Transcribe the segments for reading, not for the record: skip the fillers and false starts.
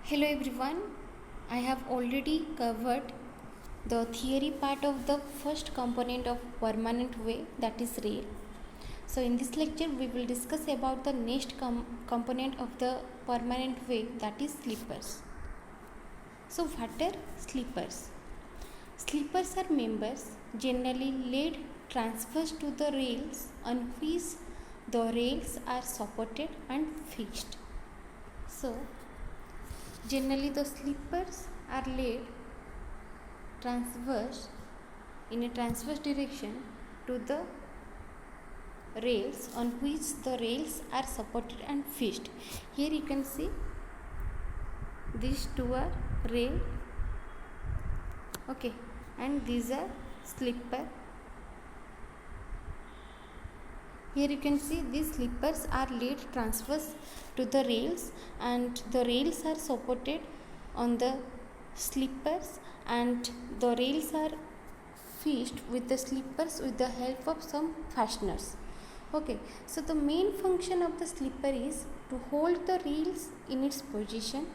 Hello everyone, I have already covered the theory part of the first component of permanent wave, that is rail. So in this lecture we will discuss about the next component of the permanent wave, that is slippers. So what are slippers? Slippers are members generally laid transverse to the rails on which the rails are supported and fixed. So generally the slippers are laid transverse in a transverse direction to the rails on which the rails are supported and fixed. Here you can see these two are rail, okay, and these are slipper. Here you can see these slippers are laid transverse to the rails and the rails are supported on the slippers and the rails are fixed with the slippers with the help of some fasteners. Okay, so the main function of the slipper is to hold the rails in its position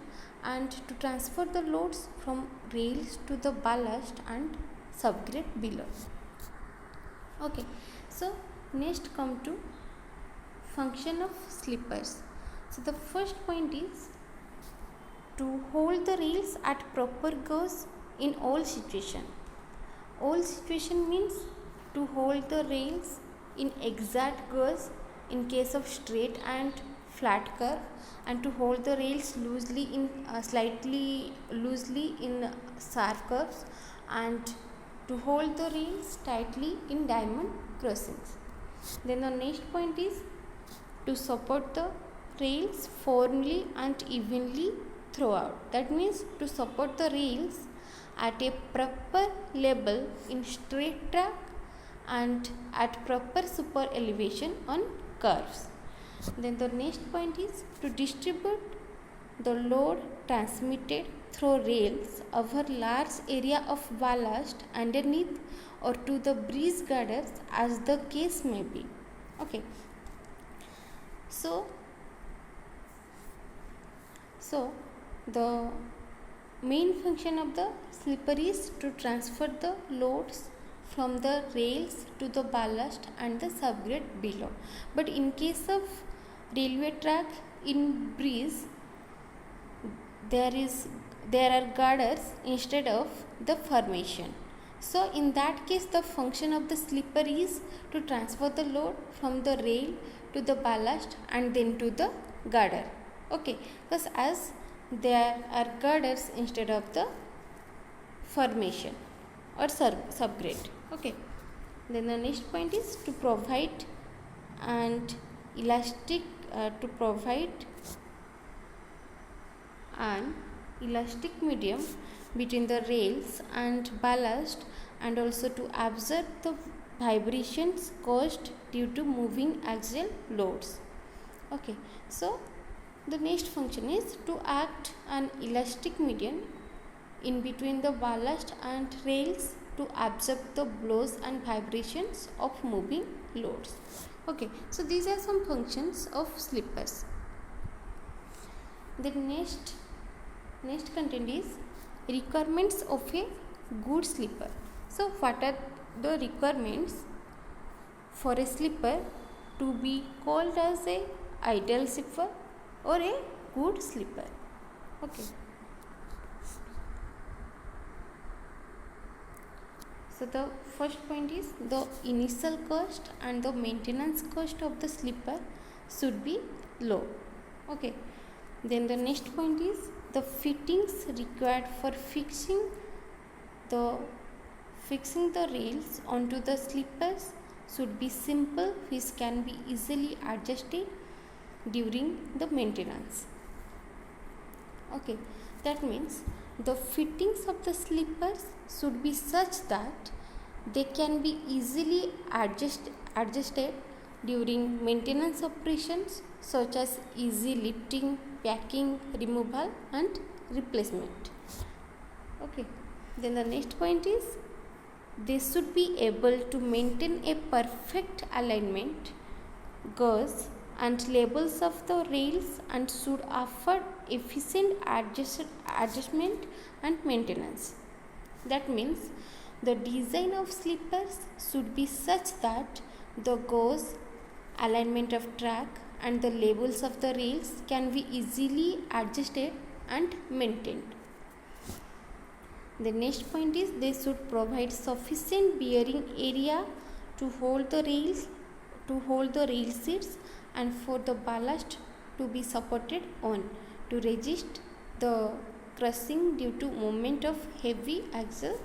and to transfer the loads from rails to the ballast and subgrade below. Okay, so next come to function of slippers. So the first point is to hold the rails at proper gauge in all situation. All situation means to hold the rails in exact gauge in case of straight and flat curve, and to hold the rails loosely in slightly loosely in sharp curves, and to hold the rails tightly in diamond crossings. Then the next point is to support the rails firmly and evenly throughout. That means to support the rails at a proper level in straight track and at proper super elevation on curves. Then the next point is to distribute the load transmitted through rails over large area of ballast underneath or to the breeze girders as the case may be. Okay, so the main function of the slipper is to transfer the loads from the rails to the ballast and the subgrade below. But in case of railway track in breeze, there are girders instead of the formation. So in that case the function of the slipper is to transfer the load from the rail to the ballast and then to the girder. Okay, because as there are girders instead of the formation or subgrade. Okay, then the next point is to provide an elastic medium between the rails and ballast, and also to absorb the vibrations caused due to moving axial loads. Okay, so the next function is to act an elastic medium in between the ballast and rails to absorb the blows and vibrations of moving loads. Okay, so these are some functions of slippers. The next content is requirements of a good slipper. So what are the requirements for a slipper to be called as a ideal slipper or a good slipper? Okay, so the first point is the initial cost and the maintenance cost of the slipper should be low. Okay, then the next point is the fittings required for fixing the rails onto the slippers should be simple, which can be easily adjusted during the maintenance. Okay, that means the fittings of the slippers should be such that they can be easily adjusted during maintenance operations such as easy lifting, packing, removal and replacement. Okay, then the next point is they should be able to maintain a perfect alignment, gauge and labels of the rails and should afford efficient adjustment and maintenance. That means the design of slippers should be such that the gauge, alignment of track and the labels of the rails can be easily adjusted and maintained. The next point is they should provide sufficient bearing area to hold the rail seats and for the ballast to be supported on to resist the crushing due to movement of heavy axle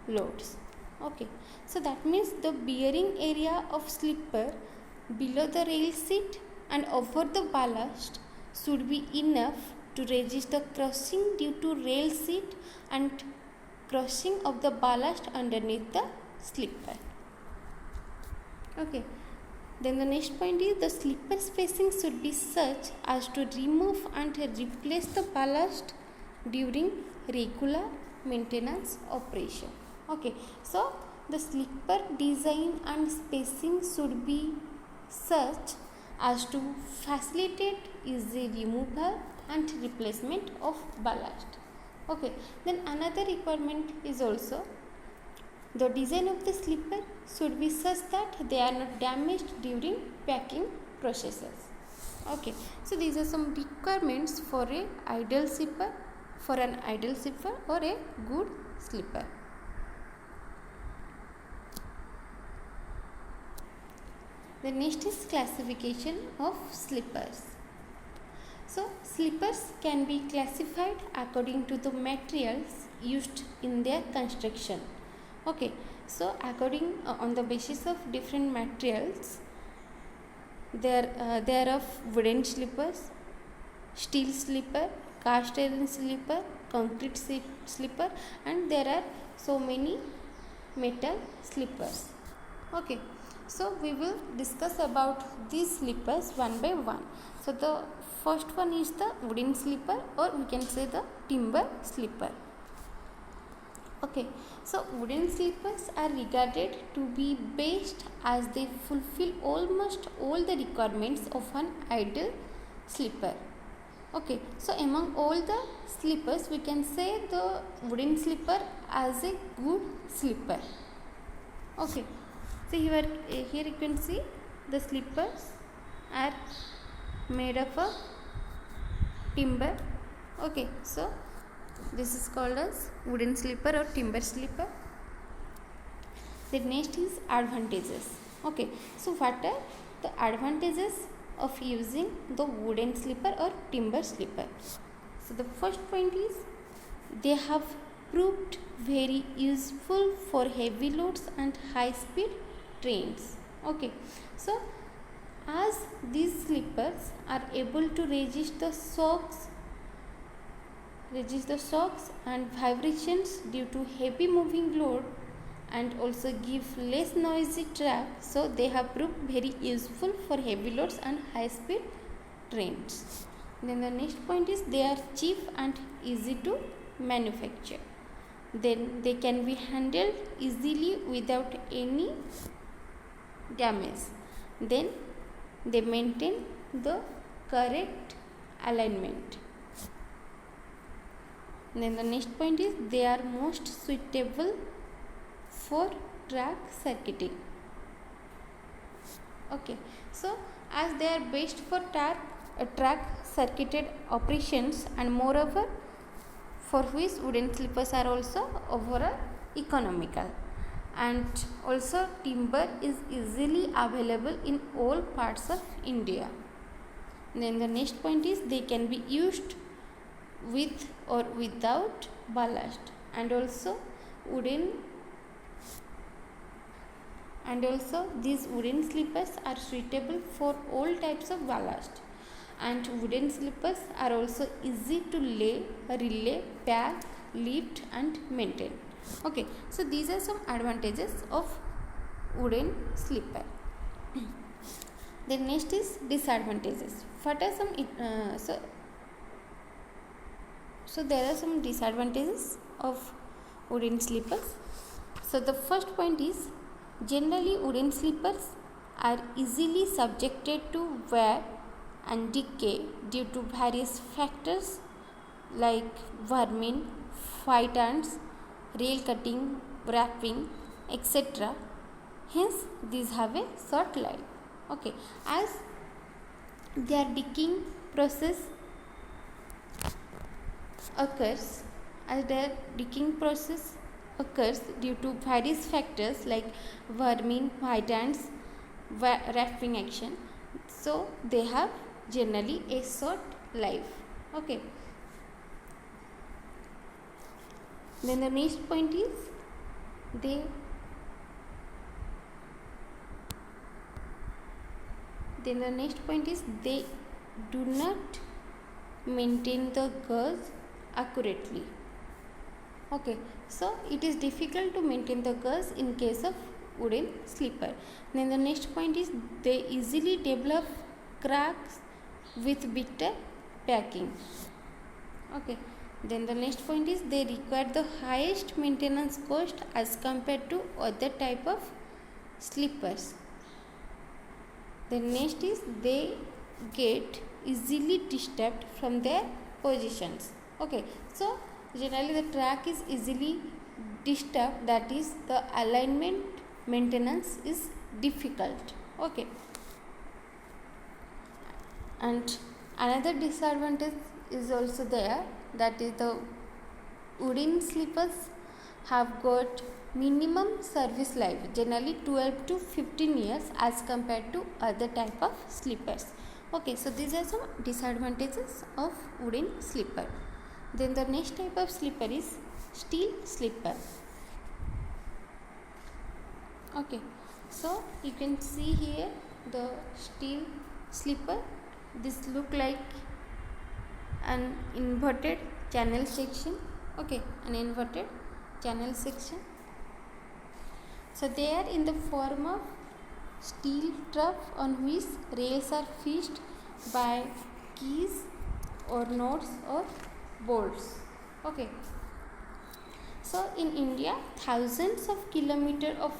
loads. Okay, so that means the bearing area of slipper below the rail seat and over the ballast should be enough to resist the crushing due to rail seat and crushing of the ballast underneath the slipper. Okay, then the next point is the slipper spacing should be such as to remove and replace the ballast during regular maintenance operation. Okay, so the slipper design and spacing should be such as to facilitate easy removal and replacement of ballast. Okay, then another requirement is also the design of the slipper should be such that they are not damaged during packing processes. Okay, so these are some requirements for an ideal slipper or a good slipper. The next is classification of slippers. So slippers can be classified according to the materials used in their construction. Okay, so according on the basis of different materials, there are of wooden slippers, steel slipper, cast iron slipper, concrete slipper, and there are so many metal slippers. Okay, so we will discuss about these slippers one by one. So the first one is the wooden slipper, or we can say the timber slipper. Okay, so wooden slippers are regarded to be best as they fulfill almost all the requirements of an ideal slipper. Okay, so among all the slippers we can say the wooden slipper as a good slipper. Okay, so here you can see the slippers are made of a timber. Okay, so this is called as wooden slipper or timber slipper. The next is advantages. Okay, so what are the advantages of using the wooden slipper or timber slipper? So the first point is they have proved very useful for heavy loads and high speed trains. Okay, so as these slippers are able to resist the shocks and vibrations due to heavy moving load and also give less noisy track, so they have proved very useful for heavy loads and high speed trains. Then the next point is they are cheap and easy to manufacture. Then they can be handled easily without any damage. Then they maintain the correct alignment. Then the next point is they are most suitable for track circuiting. Okay, so as they are best for track circuited operations, and moreover for which wooden slippers are also overall economical, and also timber is easily available in all parts of India. Then the next point is they can be used with or without ballast, and also these wooden slippers are suitable for all types of ballast, and wooden slippers are also easy to lay, relay, pack, lift and maintain. Okay, so these are some advantages of wooden slipper. The next is disadvantages. What are some so there are some disadvantages of wooden slippers. So the first point is generally wooden slippers are easily subjected to wear and decay due to various factors like vermin, white ants, rail cutting, wrapping, etc. Hence, these have a short life. Okay, as their decaying process occurs, due to various factors like vermin, white ants, wrapping action, so they have generally a short life. Okay. Then the next point is they do not maintain the gauze accurately. Okay, so it is difficult to maintain the gauze in case of wooden slipper. Then the next point is they easily develop cracks with bitter packing. Okay, then the next point is they require the highest maintenance cost as compared to other type of slippers. The next is they get easily disturbed from their positions. Okay, so generally the track is easily disturbed, that is the alignment maintenance is difficult. Okay, and another disadvantage is also there, that is the wooden slippers have got minimum service life, generally 12 to 15 years as compared to other type of slippers. Okay, so these are some disadvantages of wooden slipper. Then the next type of slipper is steel slipper. Okay, so you can see here the steel slipper. This look like an inverted channel section. Okay, an inverted channel section. So they are in the form of steel trough on which rails are fixed by keys or knots or bolts. Okay, so in India thousands of kilometers of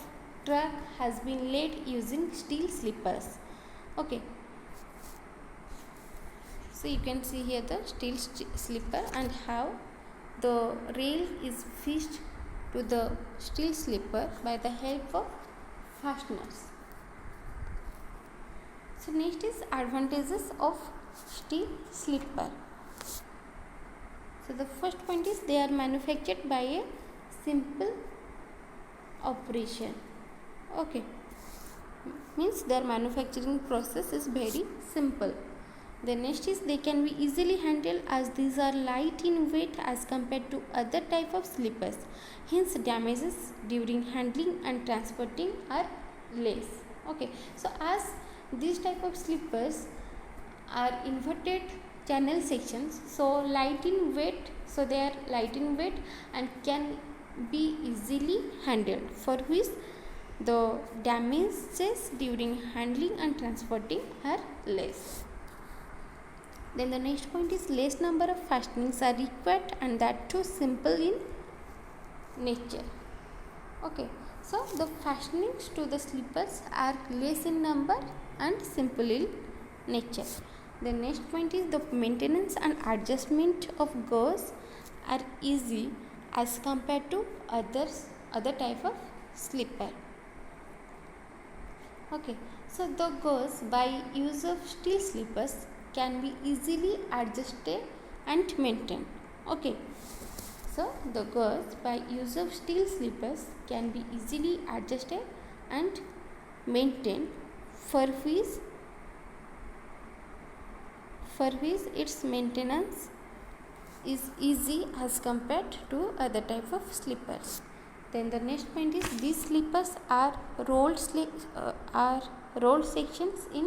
track has been laid using steel slippers. Okay, so you can see here the steel slipper and how the rail is fixed to the steel slipper by the help of fasteners. So next is advantages of steel slipper. So the first point is they are manufactured by a simple operation. Okay, means their manufacturing process is very simple. The next is they can be easily handled as these are light in weight as compared to other type of slippers. Hence damages during handling and transporting are less. Okay, so as these type of slippers are inverted channel sections, so light in weight, so they are light in weight and can be easily handled, for which the damages during handling and transporting are less. Then the next point is less number of fastenings are required and that too simple in nature. Okay, so the fastenings to the slippers are less in number and simple in nature. The next point is the maintenance and adjustment of gauze are easy as compared to other type of slipper. Okay, so the gauze by use of steel slippers can be easily adjusted and maintained. Okay, so the gauze by use of steel slippers can be easily adjusted and maintained, for which its maintenance is easy as compared to other type of slippers. Then the next point is these slippers are rolled sections in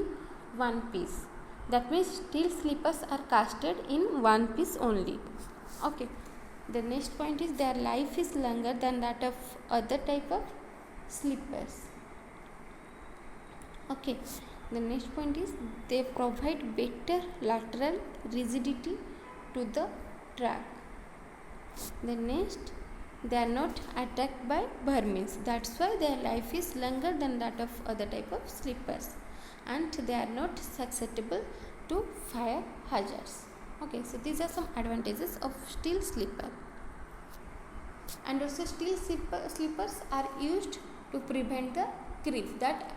one piece. That means steel slippers are casted in one piece only. Okay. The next point is their life is longer than that of other type of slippers. Okay. The next point is they provide better lateral rigidity to the track. The next they are not attacked by vermin. That's why their life is longer than that of other type of slippers, and they are not susceptible to fire hazards. Okay, so these are some advantages of steel slipper. And also steel slippers are used to prevent the creep that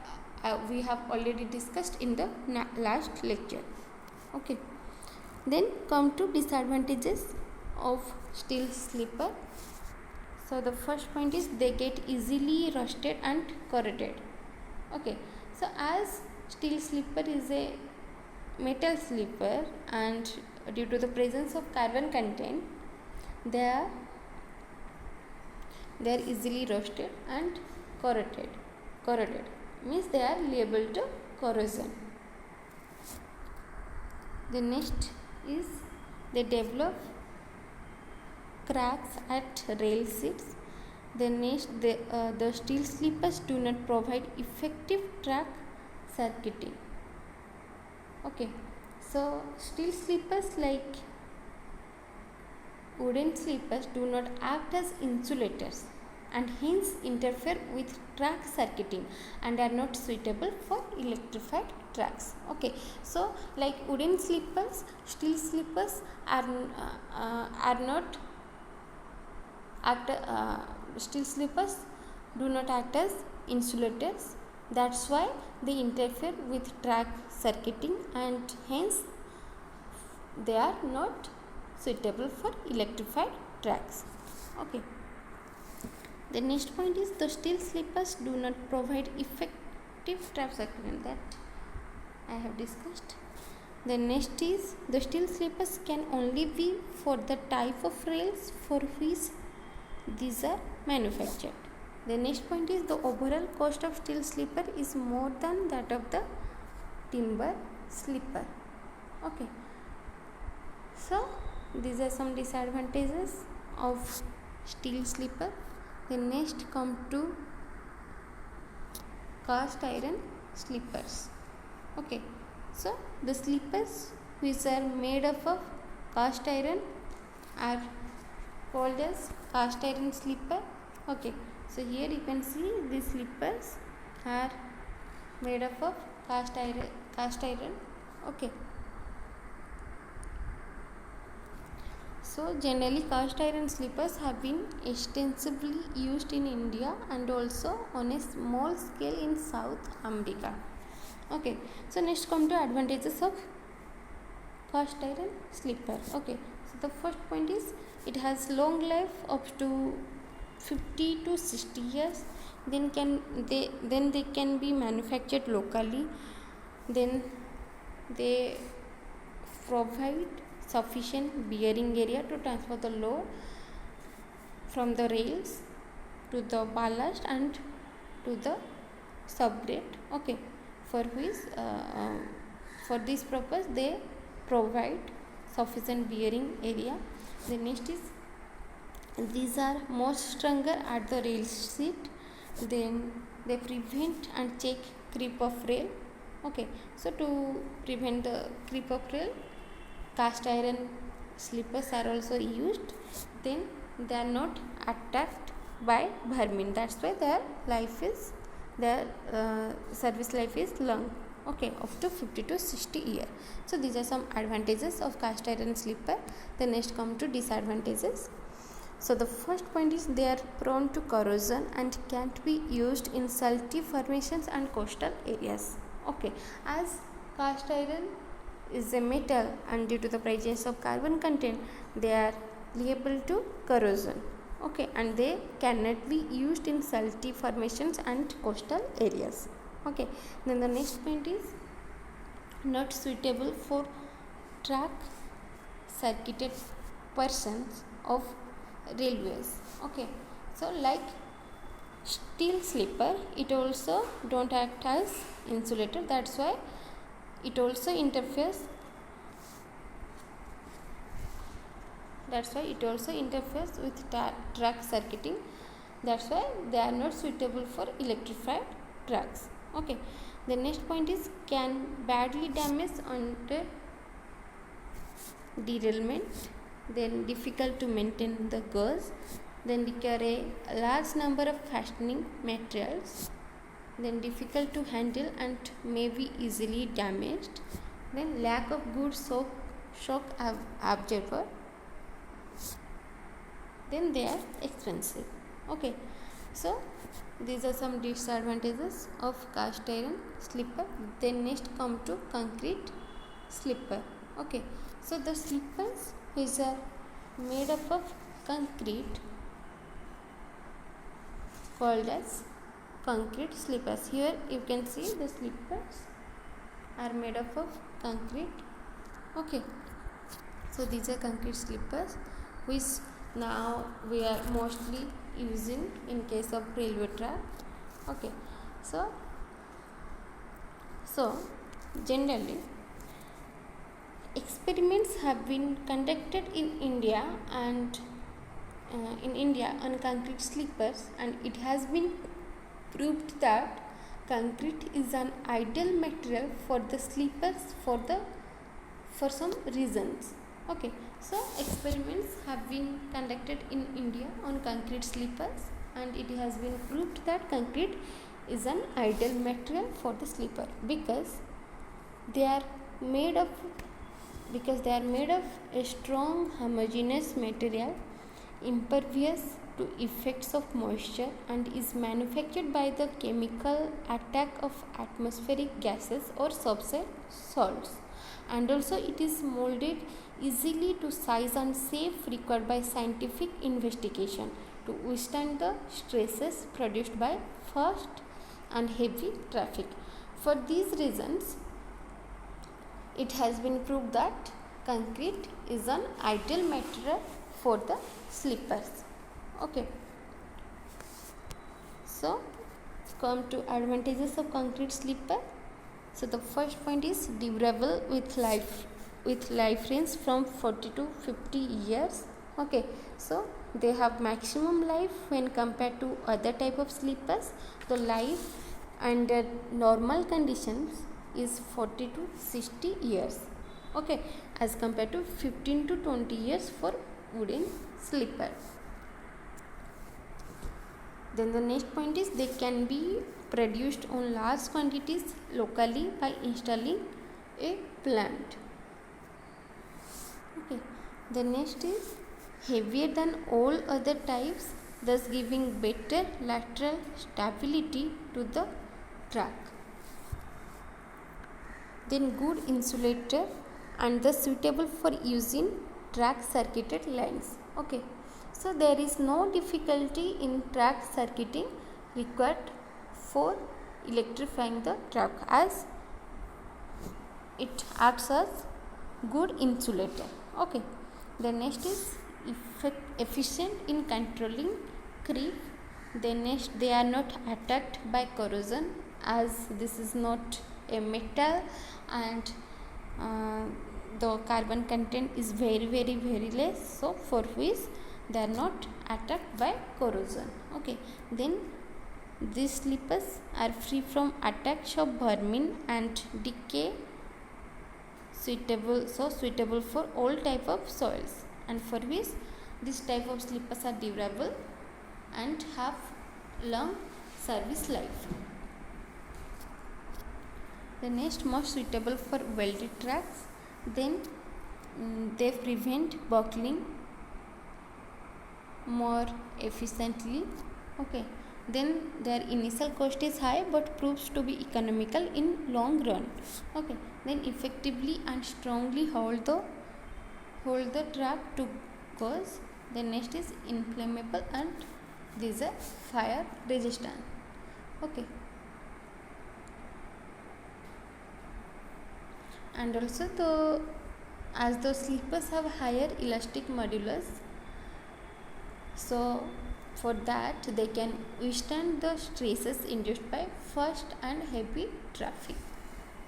we have already discussed in the last lecture. Okay, then come to disadvantages of steel slipper. So the first point is they get easily rusted and corroded. Okay, so as steel slipper is a metal slipper, and due to the presence of carbon content, they are easily rusted and corroded means they are liable to corrosion. The next is they develop cracks at rail seats. The next, the steel slippers do not provide effective track circuiting. Okay, so steel slippers like wooden slippers do not act as insulators and hence interfere with track circuiting and are not suitable for electrified tracks. Okay, so like wooden slippers, steel slippers are not steel slippers do not act as insulators. That's why they interfere with track circuiting and hence they are not suitable for electrified tracks. Okay, the next point is the steel slippers do not provide effective track circuiting, that I have discussed. The next is the steel slippers can only be for the type of rails for which these are manufactured. The next point is the overall cost of steel slipper is more than that of the timber slipper. Okay, so these are some disadvantages of steel slipper. The next come to cast iron slippers. Okay, so the slippers which are made up of cast iron are called as cast iron slipper. Okay, so here you can see these slippers are made up of cast iron. Okay, so generally cast iron slippers have been extensively used in India and also on a small scale in South America. Okay, so next come to advantages of cast iron slipper. Okay, so the first point is it has long life up to 50 to 60 years. Then they can be manufactured locally. Then they provide sufficient bearing area to transfer the load from the rails to the ballast and to the subgrade. Okay, for which for this purpose they provide sufficient bearing area. The next is these are more stronger at the rail seat. Then they prevent and check creep of rail. Okay, so to prevent the creep of rail, cast iron slippers are also used. Then they are not attacked by vermin. That's why their service life is long. Okay, up to 50 to 60 years. So these are some advantages of cast iron slipper. The next come to disadvantages. So the first point is they are prone to corrosion and can't be used in salty formations and coastal areas. Okay, as cast iron is a metal and due to the presence of carbon content, they are liable to corrosion. Okay, and they cannot be used in salty formations and coastal areas. Okay, then the next point is not suitable for track circuited persons of railways. Okay, so like steel slipper, it also don't act as insulator. That's why it also interferes. With track circuiting. That's why they are not suitable for electrified tracks. Okay, the next point is can badly damage under derailment. Then difficult to maintain the gauge. then require a large number of fastening materials, then difficult to handle and may be easily damaged, then lack of good shock absorber, then they are expensive. Okay, so these are some disadvantages of cast iron slipper. Then next come to concrete slipper. Okay, so the slippers which are made up of concrete called as concrete slippers. Here you can see the slippers are made up of concrete. Okay, so these are concrete slippers which now we are mostly using in case of railway track. Okay, so generally experiments have been conducted in India and on concrete slippers, and it has been proved that concrete is an ideal material for the slippers for some reasons. Okay, so experiments have been conducted in India on concrete slippers, and it has been proved that concrete is an ideal material for the slipper because they are made of a strong homogeneous material impervious to effects of moisture and is manufactured by the chemical attack of atmospheric gases or subsoil salts, and also it is molded easily to size and shape required by scientific investigation to withstand the stresses produced by fast and heavy traffic. For these reasons, it has been proved that concrete is an ideal material for the slippers. Okay, so come to advantages of concrete slipper. So the first point is durable with life range from 40 to 50 years. Okay, so they have maximum life when compared to other type of slippers. The life under normal conditions is 40 to 60 years. Okay, as compared to 15 to 20 years for wooden slipper. Then the next point is they can be produced on large quantities locally by installing a plant. Okay, the next is heavier than all other types, thus giving better lateral stability to the track. Then good insulator and thus suitable for use in track circuited lines. Okay, so there is no difficulty in track circuiting required for electrifying the track as it acts as good insulator. Okay, the next is efficient in controlling creep. Then next, they are not attacked by corrosion as this is not a metal, and the carbon content is very less, so for which they are not attacked by corrosion. Okay, then these slippers are free from attacks of vermin and decay, suitable for all type of soils, and for which this type of slippers are durable and have long service life. The next, most suitable for welded tracks. Then they prevent buckling more efficiently. Okay, then their initial cost is high but proves to be economical in long run. Okay, then effectively and strongly hold the track to cause. The next is inflammable and these are fire resistant. Okay, and also as the slippers have higher elastic modulus, so for that they can withstand the stresses induced by fast and heavy traffic.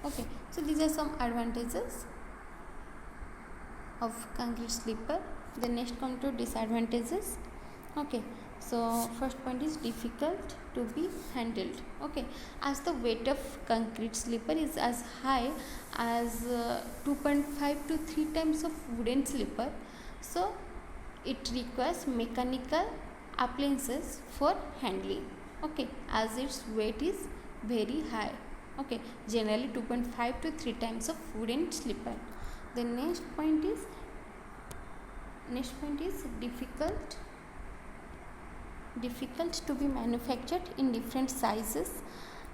Okay, so these are some advantages of concrete slipper. The next come to disadvantages. Okay, so first point is difficult to be handled. Okay, as the weight of concrete slipper is as high as 2.5 to 3 times of wooden slipper, so it requires mechanical appliances for handling, okay, as its weight is very high, okay, generally 2.5 to 3 times of wooden slipper. The next point is difficult to be manufactured in different sizes,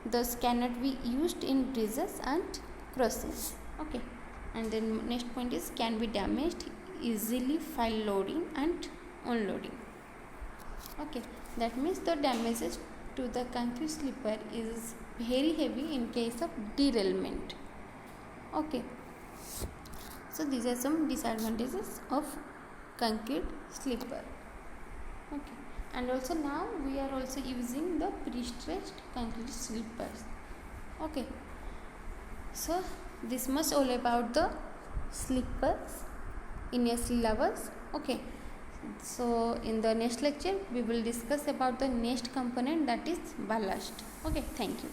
thus cannot be used in bridges and crossings, okay. And then next point is can be damaged easily while loading and unloading, okay. That means the damages to the concrete slipper is very heavy in case of derailment, okay. So these are some disadvantages of concrete slipper, okay. And also now we are also using the pre-stretched concrete slippers, okay. So this much all about the slippers in a syllabus, okay. So in the next lecture we will discuss about the next component, that is ballast, okay. Thank you.